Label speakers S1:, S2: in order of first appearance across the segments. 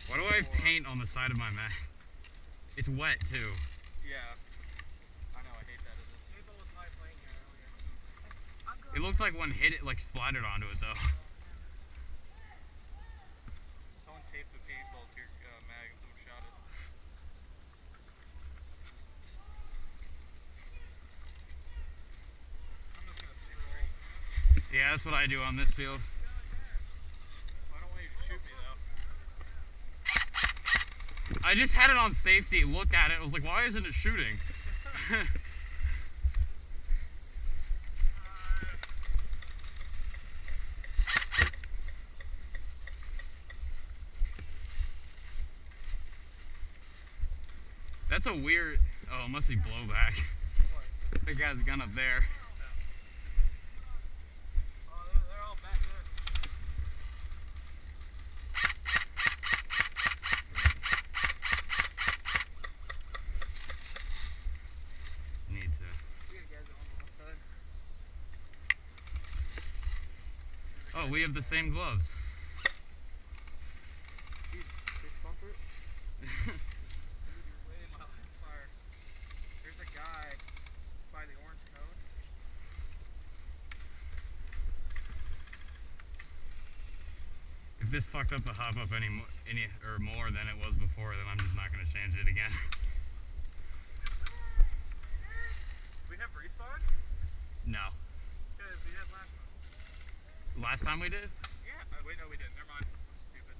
S1: Why do I have paint on the side of my mat? It's wet too.
S2: Yeah. I know, I hate that.
S1: It looked like one hit it, like splattered onto it though.
S2: Someone taped a paintball to your mag and someone shot it. I'm just gonna scroll.
S1: Yeah, that's what I do on this field.
S2: I don't want you to shoot me though.
S1: I just had it on safety, looked at it, I was like, why isn't it shooting? That's a weird, oh, it must be blowback.
S2: What?
S1: The guy's gun up there.
S2: Oh, they're all back there.
S1: Need to. Oh, we have the same gloves.
S2: Dude, fist bumper? Dude, you're way miles fire. There's a guy by the orange cone.
S1: If this fucked up the hop up any or more than it was before, then I'm just not going to change it again.
S2: We have respawn?
S1: No.
S2: Because we had last time.
S1: Last time we did?
S2: Yeah. Wait, no, we didn't. Never mind. I'm stupid.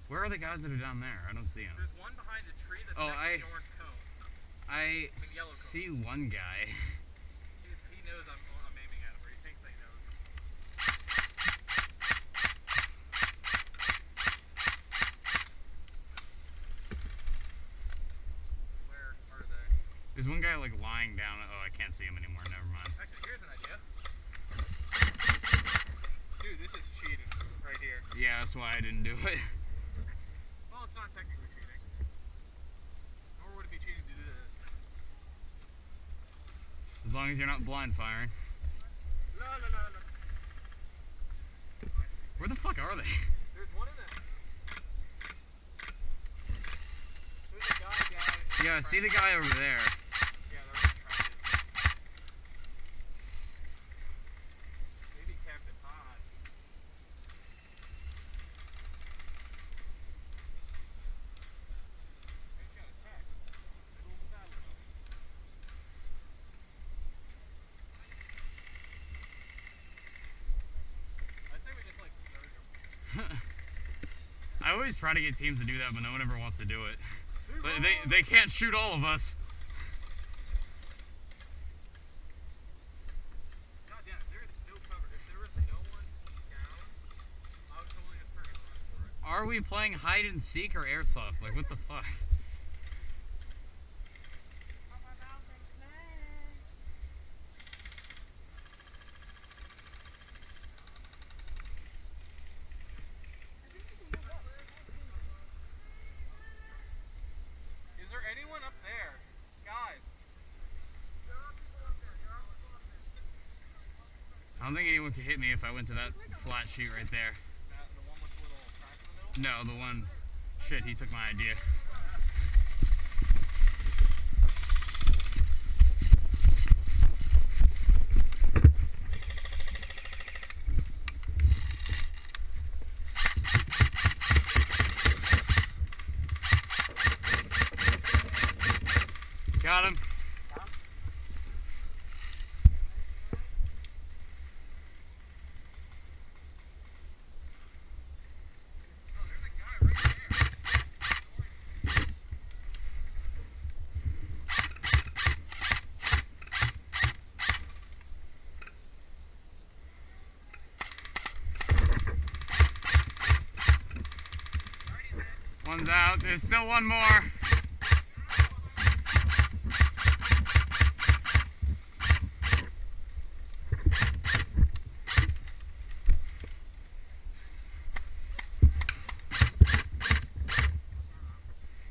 S1: Where are the guys that are down there? I don't see them.
S2: There's one behind a tree that's
S1: Oh,
S2: next to the orange cone.
S1: I
S2: The yellow cone.
S1: see one guy.
S2: He knows I'm aiming at him, or he thinks that he knows. Where are they?
S1: There's one guy like lying down. Oh, I can't see him anymore. Never mind.
S2: Actually, here's an idea. Dude, this is cheating right here.
S1: Yeah, that's why I didn't do it.
S2: Well, it's not technically cheating. Nor would it be cheating to do this.
S1: As long as you're not blind firing.
S2: La la la la.
S1: Where the fuck are they?
S2: There's one of them. There's a guy down.
S1: Yeah, see the guy over there.
S2: Yeah, they're in trenches. Maybe Captain Hot. He's got a text. Middle of the battlefield. I think we just like surge them.
S1: I always try to get teams to do that, but no one ever wants to do it. But they can't shoot all of us.
S2: God damn it, there is no cover. If there was no one down, I would totally just turn and run for it.
S1: Are we playing hide and seek or airsoft? Like, what the fuck?
S2: Is there anyone up there? Guys.
S1: I don't think anyone could hit me if I went to that flat sheet right there.
S2: The one with the little crack in the middle?
S1: No, the one... Shit, he took my idea. Got him.
S2: Oh, there's a guy right there.
S1: One's out. There's still one more.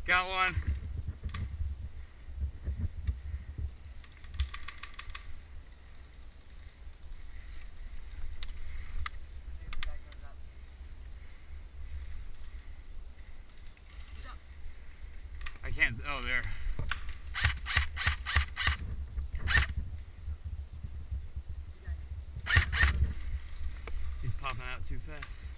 S1: Got one. Oh, there. He's popping out too fast.